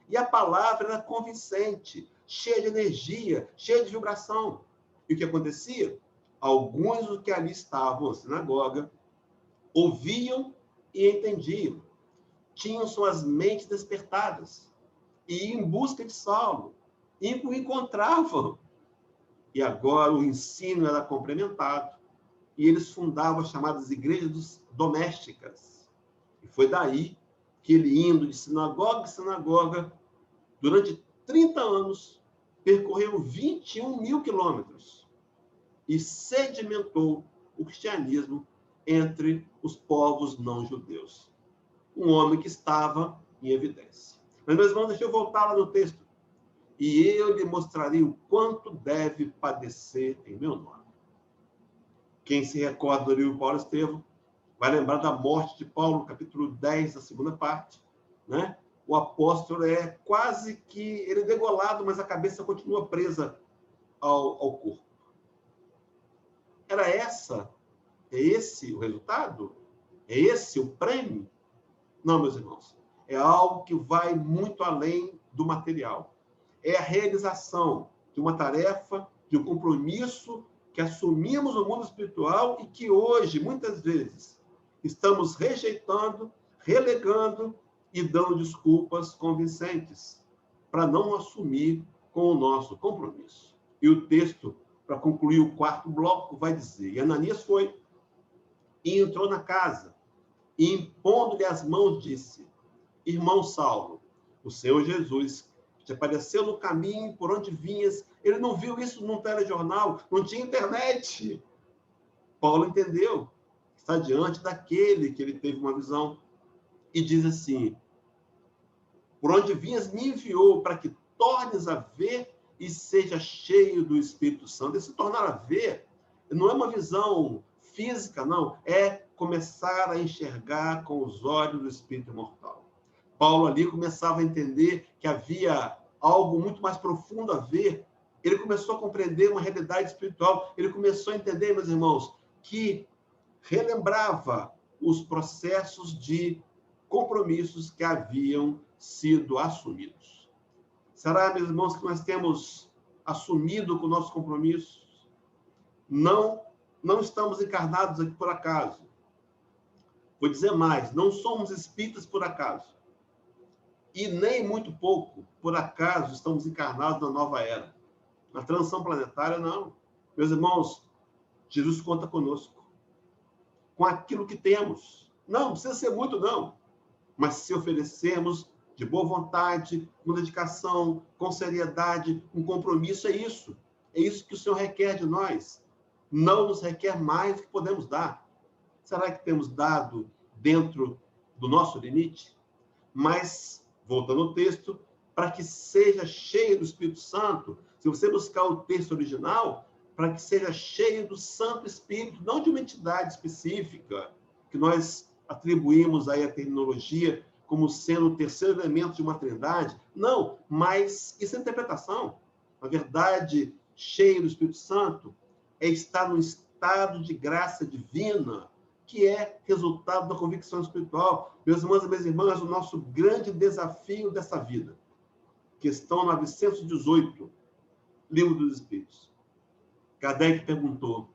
E a palavra era convincente, cheia de energia, cheia de vibração. E o que acontecia? Alguns dos que ali estavam na sinagoga ouviam e entendiam. Tinham suas mentes despertadas. E iam em busca de Saulo. E o encontravam. E agora o ensino era complementado. E eles fundavam as chamadas igrejas domésticas. E foi daí que ele, indo de sinagoga em sinagoga, durante 30 anos, percorreu 21 mil quilômetros e sedimentou o cristianismo entre os povos não-judeus. Um homem que estava em evidência. Mas, meus irmãos, deixa eu voltar lá no texto. E eu lhe mostrarei o quanto deve padecer em meu nome. Quem se recorda do livro Paulo Estevão vai lembrar da morte de Paulo, capítulo 10, a segunda parte. Né? O apóstolo é quase que... ele é degolado, mas a cabeça continua presa ao corpo. É esse o resultado? É esse o prêmio? Não, meus irmãos. É algo que vai muito além do material. É a realização de uma tarefa, de um compromisso que assumimos o mundo espiritual e que hoje, muitas vezes, estamos rejeitando, relegando e dando desculpas convincentes para não assumir com o nosso compromisso. E o texto, para concluir o quarto bloco, vai dizer: e Ananias foi e entrou na casa, e impondo-lhe as mãos, disse: irmão Saulo, o Senhor Jesus te apareceu no caminho por onde vinhas. Ele não viu isso num telejornal, não tinha internet. Paulo entendeu, está diante daquele que ele teve uma visão, e diz assim: por onde vinhas me enviou para que tornes a ver e seja cheio do Espírito Santo. Esse tornar a ver não é uma visão física, não, é começar a enxergar com os olhos do Espírito imortal. Paulo ali começava a entender que havia algo muito mais profundo a ver. Ele começou a compreender uma realidade espiritual. Ele começou a entender, meus irmãos, que relembrava os processos de compromissos que haviam sido assumidos. Será, meus irmãos, que nós temos assumido com nossos compromissos? Não estamos encarnados aqui por acaso. Vou dizer mais, não somos espíritas por acaso. E nem muito pouco, por acaso, estamos encarnados na nova era. Na transição planetária, não. Meus irmãos, Jesus conta conosco. Com aquilo que temos. Não precisa ser muito, não. Mas se oferecermos de boa vontade, com dedicação, com seriedade, com compromisso, é isso. É isso que o Senhor requer de nós. Não nos requer mais do que podemos dar. Será que temos dado dentro do nosso limite? Mas, voltando ao texto, para que seja cheio do Espírito Santo, se você buscar o texto original, para que seja cheio do Santo Espírito, não de uma entidade específica, que nós atribuímos aí a terminologia como sendo o terceiro elemento de uma trindade. Não, mas isso é interpretação. Na verdade, cheio do Espírito Santo é estar no estado de graça divina, que é resultado da convicção espiritual. Meus irmãos e minhas irmãs, o nosso grande desafio dessa vida, questão 918, Livro dos Espíritos. Kardec perguntou,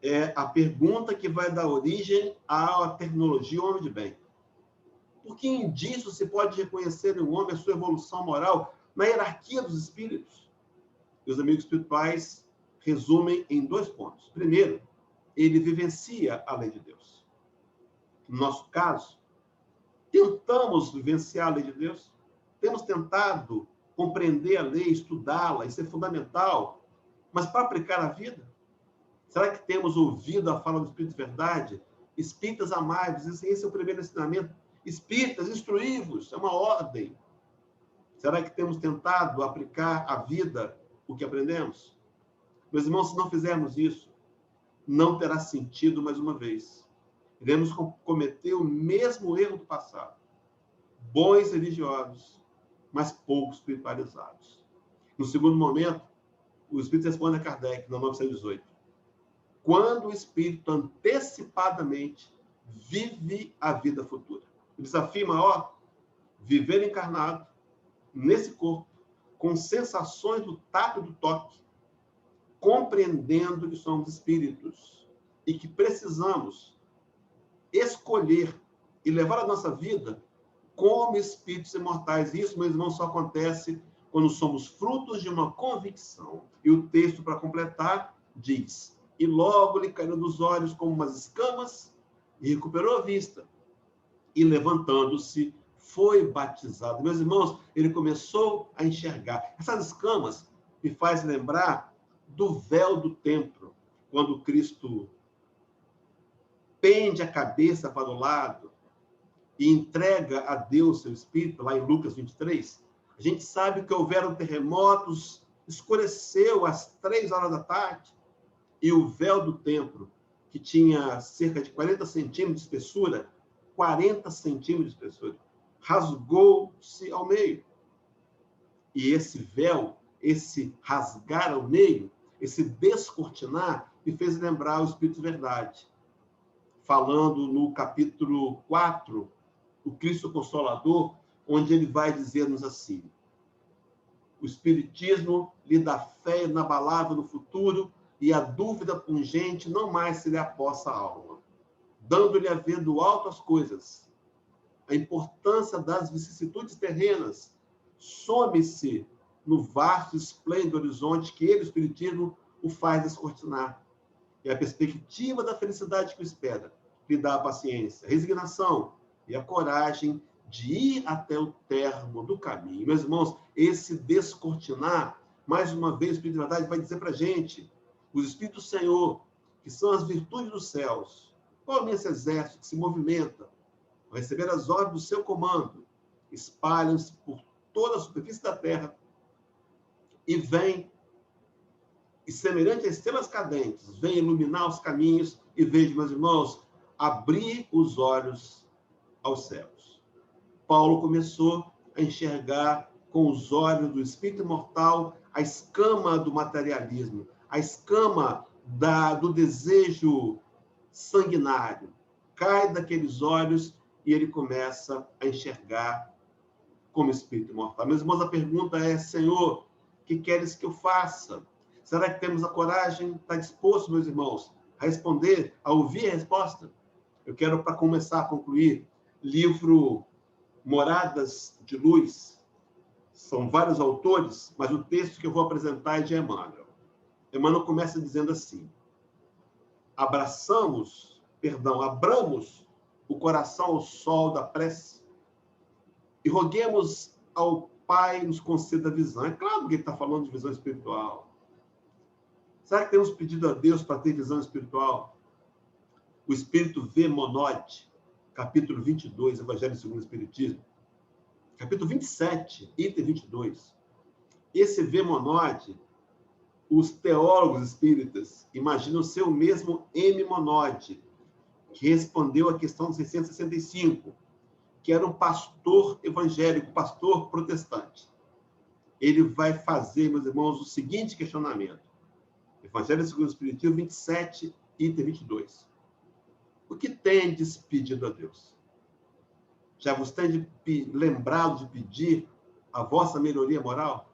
é a pergunta que vai dar origem à terminologia homem de bem. Por que indício se pode reconhecer em um homem a sua evolução moral na hierarquia dos espíritos? E os amigos espirituais resumem em 2 pontos. Primeiro, ele vivencia a lei de Deus. No nosso caso, tentamos vivenciar a lei de Deus? Temos tentado compreender a lei, estudá-la, isso é fundamental. Mas para aplicar a vida, será que temos ouvido a fala do Espírito de Verdade? Espíritas amados, esse é o primeiro ensinamento. Espíritas, instruí-vos, é uma ordem. Será que temos tentado aplicar à vida o que aprendemos? Meus irmãos, se não fizermos isso, não terá sentido mais uma vez. Iremos cometer o mesmo erro do passado. Bons religiosos, mas pouco espiritualizados. No segundo momento, o Espírito responde a Kardec, na 918. Quando o Espírito antecipadamente vive a vida futura. O desafio maior, viver encarnado, nesse corpo, com sensações do tato e do toque, compreendendo que somos espíritos e que precisamos escolher e levar a nossa vida como espíritos imortais. Isso, meus irmãos, só acontece quando somos frutos de uma convicção. E o texto, para completar, diz: e logo lhe caiu dos olhos como umas escamas e recuperou a vista. E levantando-se, foi batizado. Meus irmãos, ele começou a enxergar. Essas escamas me faz lembrar do véu do templo, quando Cristo pende a cabeça para o lado e entrega a Deus seu Espírito, lá em Lucas 23. A gente sabe que houveram terremotos, escureceu às 3 horas da tarde, e o véu do templo, que tinha cerca de 40 centímetros de espessura, 40 centímetros de espessura, rasgou-se ao meio. E esse véu, esse rasgar ao meio, esse descortinar, me fez lembrar o Espírito de Verdade, falando no capítulo 4, o Cristo Consolador, onde ele vai dizer-nos assim: o Espiritismo lhe dá fé inabalável no futuro e a dúvida pungente não mais se lhe apossa a alma, dando-lhe a ver do alto as coisas. A importância das vicissitudes terrenas some-se no vasto e esplêndido horizonte que ele, o Espiritismo, o faz descortinar. E a perspectiva da felicidade que o espera lhe dá a paciência, a resignação e a coragem de ir até o termo do caminho. Meus irmãos, esse descortinar, mais uma vez, o Espírito de Verdade vai dizer para a gente, os Espíritos do Senhor, que são as virtudes dos céus, como esse exército que se movimenta, ao receber as ordens do seu comando, espalham-se por toda a superfície da terra e vêm, e semelhante a estrelas cadentes, vêm iluminar os caminhos e vejam, meus irmãos, abrir os olhos aos céus. Paulo começou a enxergar com os olhos do espírito imortal a escama do materialismo, a escama do desejo sanguinário. Cai daqueles olhos e ele começa a enxergar como espírito imortal. Meus irmãos, a pergunta é, Senhor, o que queres que eu faça? Será que temos a coragem? Está disposto, meus irmãos, a responder, a ouvir a resposta? Eu quero, para começar a concluir, livro Moradas de Luz. São vários autores, mas o texto que eu vou apresentar é de Emmanuel. Emmanuel começa dizendo assim: abramos o coração ao sol da prece e roguemos ao Pai nos conceda a visão. É claro que ele está falando de visão espiritual. Será que temos pedido a Deus para ter visão espiritual? O Espírito V. Monod, capítulo 22, Evangelho segundo o Espiritismo, capítulo 27, item 22. Esse V. Monod, os teólogos espíritas imaginam ser o mesmo M. Monod, que respondeu à questão 665, que era um pastor evangélico, pastor protestante. Ele vai fazer, meus irmãos, o seguinte questionamento. Evangelho segundo o Espiritismo 27, item 22. O que tendes pedido a Deus? Já vos tendes lembrado de pedir a vossa melhoria moral?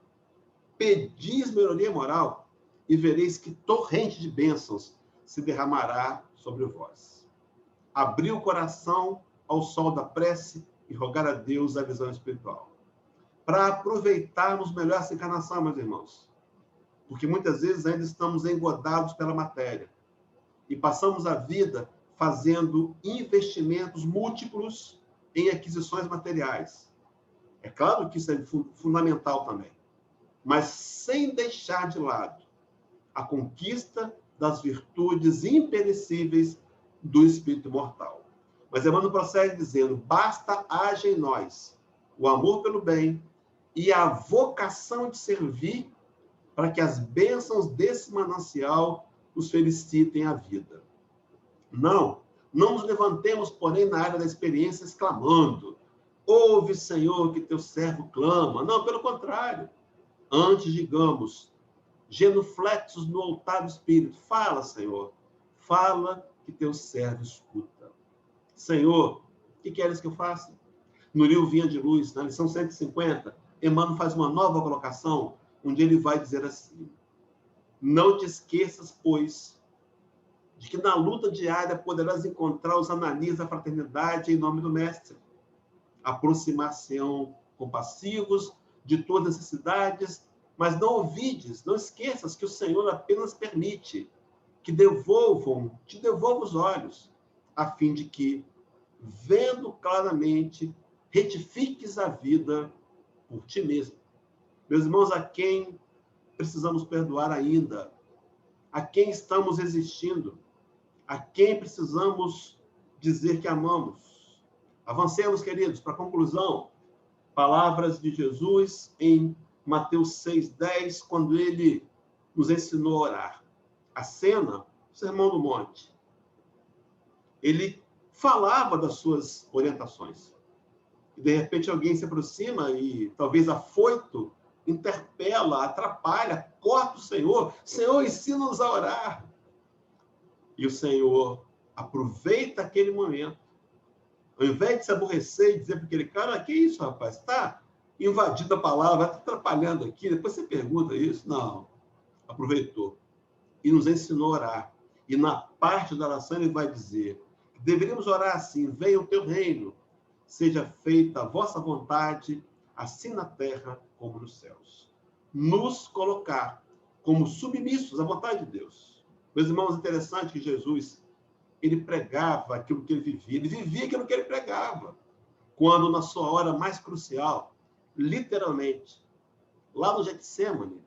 Pedis melhoria moral e vereis que torrente de bênçãos se derramará sobre vós. Abrir o coração ao sol da prece e rogar a Deus a visão espiritual. Para aproveitarmos melhor essa encarnação, meus irmãos. Porque muitas vezes ainda estamos engodados pela matéria. E passamos a vida fazendo investimentos múltiplos em aquisições materiais. É claro que isso é fundamental também. Mas sem deixar de lado a conquista das virtudes imperecíveis do espírito mortal. Mas Emmanuel prossegue dizendo, basta haja em nós o amor pelo bem e a vocação de servir para que as bênçãos desse manancial os felicitem a vida. Não nos levantemos, porém, na área da experiência exclamando, ouve, Senhor, que teu servo clama. Não, pelo contrário. Antes, digamos, genuflexos no altar do Espírito, fala, Senhor, fala que teu servo escuta. Senhor, o que queres que eu faça? No livro Vinha de Luz, na lição 150, Emmanuel faz uma nova colocação, onde ele vai dizer assim, não te esqueças, pois, de que na luta diária poderás encontrar os analistas da fraternidade em nome do Mestre. Aproximar-se-ão compassivos de tuas necessidades, mas não ouvides, não esqueças que o Senhor apenas permite que te devolvam os olhos, a fim de que, vendo claramente, retifiques a vida por ti mesmo. Meus irmãos, a quem precisamos perdoar ainda? A quem estamos resistindo? A quem precisamos dizer que amamos? Avancemos, queridos, para a conclusão. Palavras de Jesus em Mateus 6:10, quando ele nos ensinou a orar. A cena, o Sermão do Monte. Ele falava das suas orientações. E, de repente, alguém se aproxima e, talvez afoito, interpela, atrapalha, corta o Senhor. Senhor, ensina-nos a orar. E o Senhor aproveita aquele momento. Ao invés de se aborrecer e dizer para aquele cara, que isso, rapaz? Está invadindo a palavra, está atrapalhando aqui. Depois você pergunta isso. Não. Aproveitou. e nos ensinou a orar. E na parte da oração ele vai dizer que deveríamos orar assim: venha o teu reino, seja feita a vossa vontade, assim na terra como nos céus. Nos colocar como submissos à vontade de Deus. Meus irmãos, é interessante que Jesus, ele pregava aquilo que ele vivia aquilo que ele pregava. Quando na sua hora mais crucial, literalmente, lá no Getsêmani,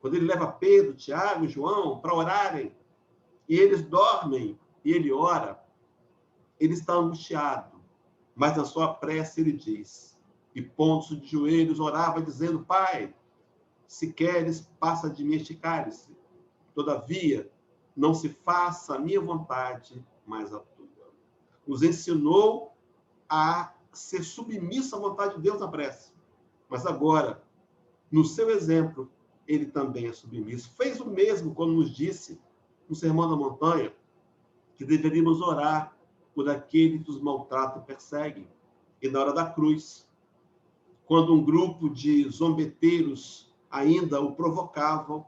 quando ele leva Pedro, Tiago e João para orarem, e eles dormem, e ele ora, ele está angustiado, mas na sua prece ele diz, e pondo-se de joelhos, orava dizendo: Pai, se queres, passa de mim este cálice. Todavia, não se faça a minha vontade, mas a tua. Nos ensinou a ser submisso à vontade de Deus na prece. Mas agora, no seu exemplo, ele também é submisso. Fez o mesmo quando nos disse, no Sermão da Montanha, que deveríamos orar por aqueles que os maltratam e perseguem. E na hora da cruz, quando um grupo de zombeteiros ainda o provocava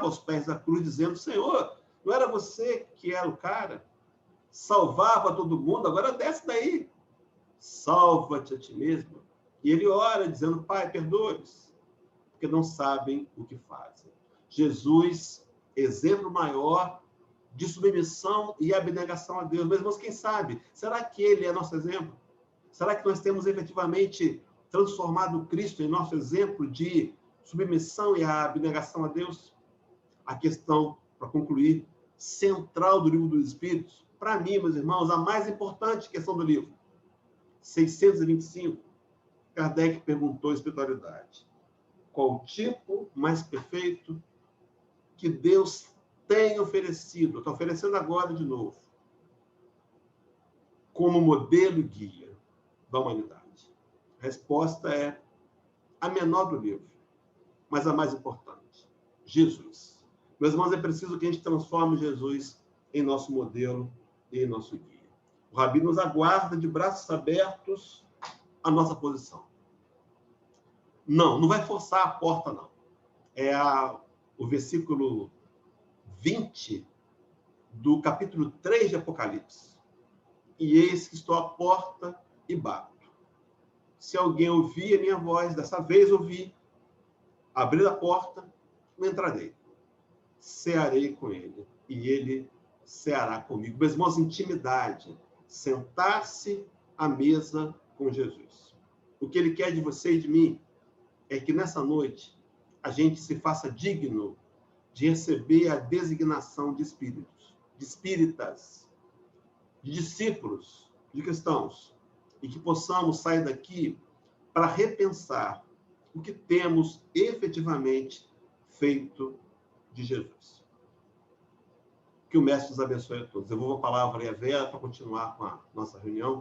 aos pés da cruz, dizendo: Senhor, não era você que era o cara? Salvava todo mundo, agora desce daí. Salva-te a ti mesmo. E ele ora, dizendo: Pai, perdoa-os, porque não sabem o que fazem. Jesus, exemplo maior de submissão e abnegação a Deus. Mas, irmãos, quem sabe? Será que ele é nosso exemplo? Será que nós temos efetivamente transformado Cristo em nosso exemplo de submissão e abnegação a Deus? A questão, para concluir, central do livro dos Espíritos, para mim, meus irmãos, a mais importante questão do livro, 625, Kardec perguntou à espiritualidade: qual o tipo mais perfeito que Deus tem oferecido, está oferecendo agora de novo, como modelo e guia da humanidade? A resposta é a menor do livro, mas a mais importante: Jesus. Meus irmãos, é preciso que a gente transforme Jesus em nosso modelo e em nosso guia. O Rabi nos aguarda de braços abertos a nossa posição. Não vai forçar a porta, não. É o versículo 20 do capítulo 3 de Apocalipse. E eis que estou à porta e bato. Se alguém ouvir a minha voz, dessa vez ouvir, abrir a porta, eu entrarei. Cearei com ele, e ele ceará comigo. Meus irmãos, intimidade. Sentar-se à mesa com Jesus. O que ele quer de você e de mim é que nessa noite a gente se faça digno de receber a designação de espíritos, de espíritas, de discípulos, de cristãos, e que possamos sair daqui para repensar o que temos efetivamente feito de Jesus. Que o Mestre nos abençoe a todos. Eu vou a palavra aí a Vera para continuar com a nossa reunião.